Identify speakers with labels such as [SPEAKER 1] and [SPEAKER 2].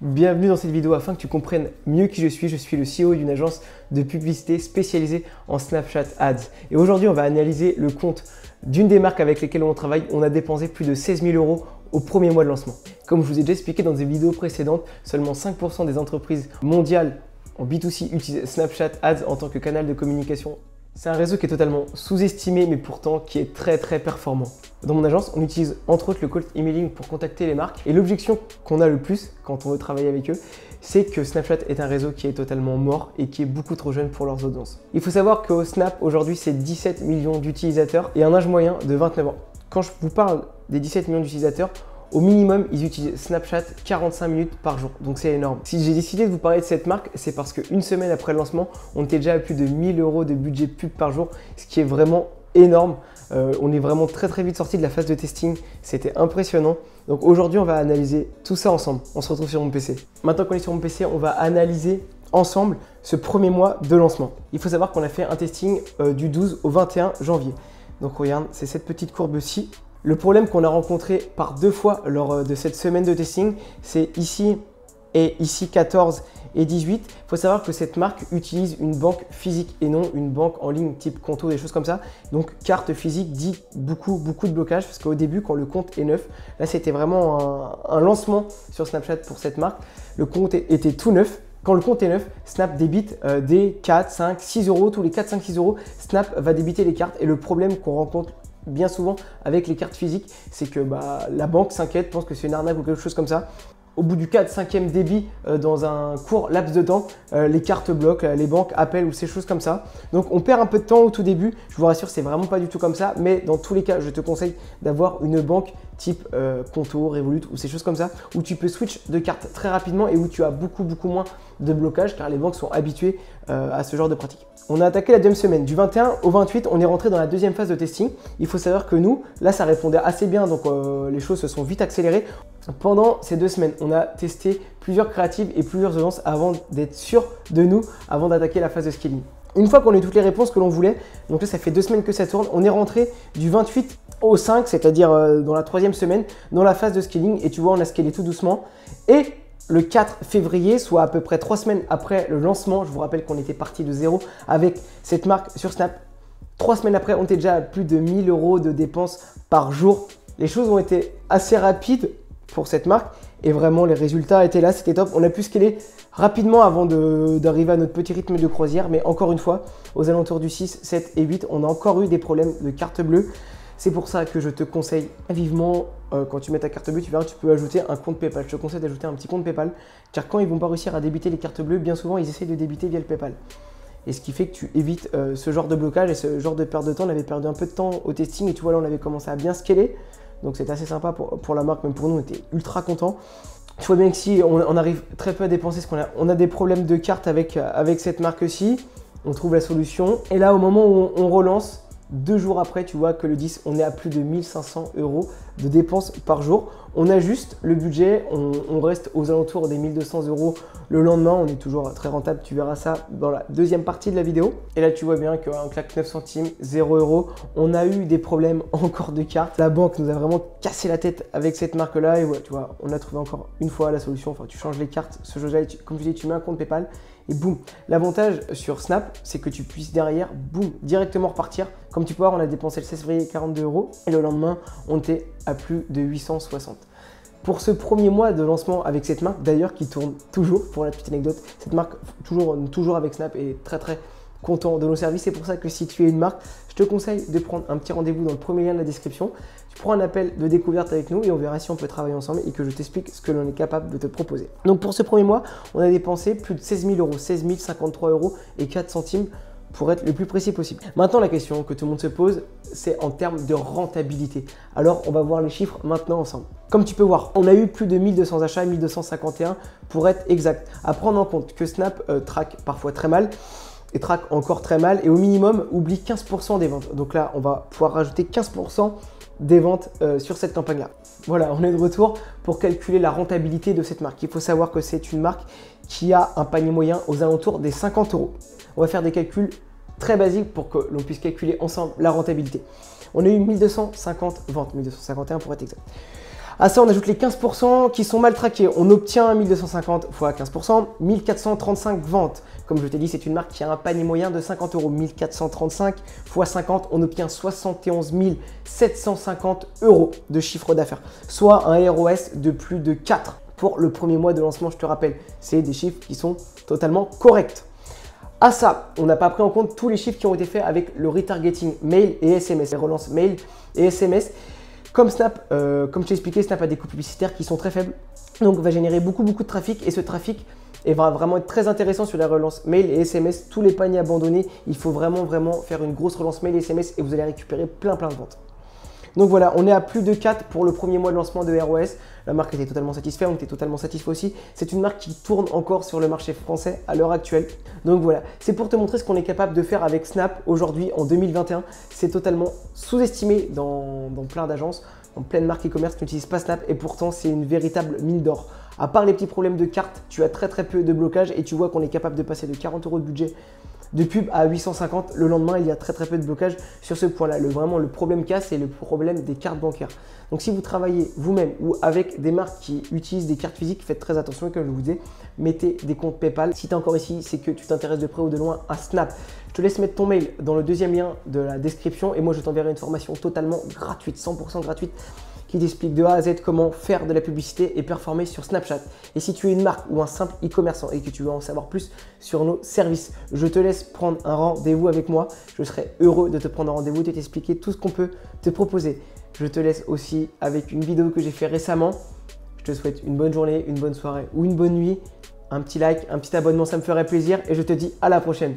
[SPEAKER 1] Bienvenue dans cette vidéo afin que tu comprennes mieux qui je suis. Je suis le CEO d'une agence de publicité spécialisée en Snapchat Ads. Et aujourd'hui, on va analyser le compte d'une des marques avec lesquelles on travaille. On a dépensé plus de 16 000 € au premier mois de lancement. Comme je vous ai déjà expliqué dans des vidéos précédentes, seulement 5% des entreprises mondiales en B2C utilisent Snapchat Ads en tant que canal de communication. C'est un réseau qui est totalement sous-estimé, mais pourtant qui est très performant. Dans mon agence, on utilise entre autres le cold emailing pour contacter les marques. Et l'objection qu'on a le plus quand on veut travailler avec eux, c'est que Snapchat est un réseau qui est totalement mort et qui est beaucoup trop jeune pour leurs audiences. Il faut savoir qu'au Snap, aujourd'hui, c'est 17 millions d'utilisateurs et un âge moyen de 29 ans. Quand je vous parle des 17 millions d'utilisateurs, au minimum, ils utilisent Snapchat 45 minutes par jour, donc c'est énorme. Si j'ai décidé de vous parler de cette marque, c'est parce qu'une semaine après le lancement, on était déjà à plus de 1000 € de budget pub par jour, ce qui est vraiment énorme. On est vraiment très vite sorti de la phase de testing, c'était impressionnant. Donc aujourd'hui, on va analyser tout ça ensemble. On se retrouve sur mon PC. Maintenant qu'on est sur mon PC, on va analyser ensemble ce premier mois de lancement. Il faut savoir qu'on a fait un testing du 12 au 21 janvier. Donc regarde, c'est cette petite courbe-ci. Le problème qu'on a rencontré par deux fois lors de cette semaine de testing, c'est ici et ici 14 et 18. Il faut savoir que cette marque utilise une banque physique et non une banque en ligne type Conto, des choses comme ça. Donc carte physique dit beaucoup de blocage parce qu'au début, quand le compte est neuf, là c'était vraiment un lancement sur Snapchat pour cette marque. Le compte était tout neuf. Quand le compte est neuf, Snap débite des 4, 5, 6 €. Tous les 4, 5, 6 €, Snap va débiter les cartes. Et le problème qu'on rencontre bien souvent avec les cartes physiques, c'est que la banque s'inquiète, pense que c'est une arnaque ou quelque chose comme ça. Au bout du 4-5e débit dans un court laps de temps, les cartes bloquent, les banques appellent ou ces choses comme ça. Donc on perd un peu de temps au tout début. Je vous rassure, c'est vraiment pas du tout comme ça. Mais dans tous les cas, je te conseille d'avoir une banque type Conto, Revolut ou ces choses comme ça, où tu peux switch de carte très rapidement et où tu as beaucoup moins de blocage car les banques sont habituées à ce genre de pratique. On a attaqué la deuxième semaine. Du 21 au 28, on est rentré dans la deuxième phase de testing. Il faut savoir que nous, là, ça répondait assez bien, donc les choses se sont vite accélérées. Pendant ces 2 semaines, on a testé plusieurs créatives et plusieurs audiences avant d'être sûr de nous, avant d'attaquer la phase de scaling. Une fois qu'on a eu toutes les réponses que l'on voulait, donc là, ça fait 2 semaines que ça tourne, on est rentré du 28 au 5, c'est-à-dire dans la 3e semaine, dans la phase de scaling. Et tu vois, on a scalé tout doucement. Et le 4 février, soit à peu près 3 semaines après le lancement, je vous rappelle qu'on était parti de zéro avec cette marque sur Snap. 3 semaines après, on était déjà à plus de 1000 € de dépenses par jour. Les choses ont été assez rapides pour cette marque et vraiment les résultats étaient là, c'était top. On a pu scaler rapidement avant d'arriver à notre petit rythme de croisière, mais encore une fois, aux alentours du 6, 7 et 8, on a encore eu des problèmes de carte bleue. C'est pour ça que je te conseille vivement, quand tu mets ta carte bleue, tu verras, tu peux ajouter un compte PayPal. Je te conseille d'ajouter un petit compte PayPal, car quand ils ne vont pas réussir à débiter les cartes bleues, bien souvent, ils essaient de débiter via le PayPal. Et ce qui fait que tu évites ce genre de blocage et ce genre de perte de temps. On avait perdu un peu de temps au testing et tu vois, là, on avait commencé à bien scaler. Donc c'est assez sympa pour la marque, même pour nous, on était ultra contents. Tu vois bien que si on arrive très peu à dépenser, parce qu'on a des problèmes de carte avec cette marque-ci, on trouve la solution. Et là, au moment où on relance, 2 jours après, tu vois que le 10, on est à plus de 1500 € de dépenses par jour. On ajuste le budget, on reste aux alentours des 1200 € le lendemain. On est toujours très rentable, tu verras ça dans la deuxième partie de la vidéo. Et là, tu vois bien qu'on claque 9 centimes, 0 €. On a eu des problèmes encore de carte. La banque nous a vraiment cassé la tête avec cette marque-là. Et ouais, tu vois, on a trouvé encore une fois la solution. Enfin, tu changes les cartes, ce jeu-là, comme je dis, tu mets un compte PayPal. Et boum, l'avantage sur Snap, c'est que tu puisses derrière, boum, directement repartir. Comme tu peux voir, on a dépensé le 16 février 42 € et le lendemain, on était à plus de 860. Pour ce premier mois de lancement avec cette marque, d'ailleurs, qui tourne toujours, pour la petite anecdote, cette marque toujours avec Snap est très content de nos services. C'est pour ça que si tu es une marque, je te conseille de prendre un petit rendez-vous dans le premier lien de la description. Tu prends un appel de découverte avec nous et on verra si on peut travailler ensemble et que je t'explique ce que l'on est capable de te proposer. Donc pour ce premier mois, on a dépensé plus de 16 000 €, 16 053 € et 4 centimes pour être le plus précis possible. Maintenant, la question que tout le monde se pose, c'est en termes de rentabilité. Alors, on va voir les chiffres maintenant ensemble. Comme tu peux voir, on a eu plus de 1200 achats, 1251 pour être exact. À prendre en compte que Snap traque parfois très mal et traque encore très mal et au minimum oublie 15% des ventes. Donc là, on va pouvoir rajouter 15% des ventes sur cette campagne-là. Voilà, on est de retour pour calculer la rentabilité de cette marque. Il faut savoir que c'est une marque qui a un panier moyen aux alentours des 50 €. On va faire des calculs très basiques pour que l'on puisse calculer ensemble la rentabilité. On a eu 1250 ventes, 1251 pour être exact. À ça, on ajoute les 15% qui sont mal traqués. On obtient 1250 x 15%, 1435 ventes. Comme je t'ai dit, c'est une marque qui a un panier moyen de 50 euros. 1435 x 50, on obtient 71 750 euros de chiffre d'affaires, soit un ROS de plus de 4 pour le premier mois de lancement, je te rappelle. C'est des chiffres qui sont totalement corrects. À ça, on n'a pas pris en compte tous les chiffres qui ont été faits avec le retargeting mail et SMS, les relances mail et SMS. Comme Snap, comme je t'ai expliqué, Snap a des coûts publicitaires qui sont très faibles, donc va générer beaucoup de trafic, et ce trafic va vraiment être très intéressant sur la relance mail et SMS. Tous les paniers abandonnés, il faut vraiment faire une grosse relance mail et SMS et vous allez récupérer plein de ventes. Donc voilà, on est à plus de 4 pour le premier mois de lancement de ROS. La marque était totalement satisfaite, on était totalement satisfait aussi. C'est une marque qui tourne encore sur le marché français à l'heure actuelle. Donc voilà, c'est pour te montrer ce qu'on est capable de faire avec Snap aujourd'hui en 2021. C'est totalement sous-estimé dans plein d'agences, dans plein de marques e-commerce qui n'utilisent pas Snap, et pourtant c'est une véritable mine d'or. À part les petits problèmes de carte, tu as très peu de blocage et tu vois qu'on est capable de passer de 40 euros de budget de pub à 850. Le lendemain, il y a très peu de blocage sur ce point-là. Vraiment, le problème qu'il y a, c'est le problème des cartes bancaires. Donc, si vous travaillez vous-même ou avec des marques qui utilisent des cartes physiques, faites très attention. Et comme je vous disais, mettez des comptes PayPal. Si tu es encore ici, c'est que tu t'intéresses de près ou de loin à Snap. Je te laisse mettre ton mail dans le deuxième lien de la description et moi, je t'enverrai une formation totalement gratuite, 100% gratuite, qui t'explique de A à Z comment faire de la publicité et performer sur Snapchat. Et si tu es une marque ou un simple e-commerçant et que tu veux en savoir plus sur nos services, je te laisse prendre un rendez-vous avec moi. Je serai heureux de te prendre un rendez-vous et de t'expliquer tout ce qu'on peut te proposer. Je te laisse aussi avec une vidéo que j'ai fait récemment. Je te souhaite une bonne journée, une bonne soirée ou une bonne nuit. Un petit like, un petit abonnement, ça me ferait plaisir et je te dis à la prochaine.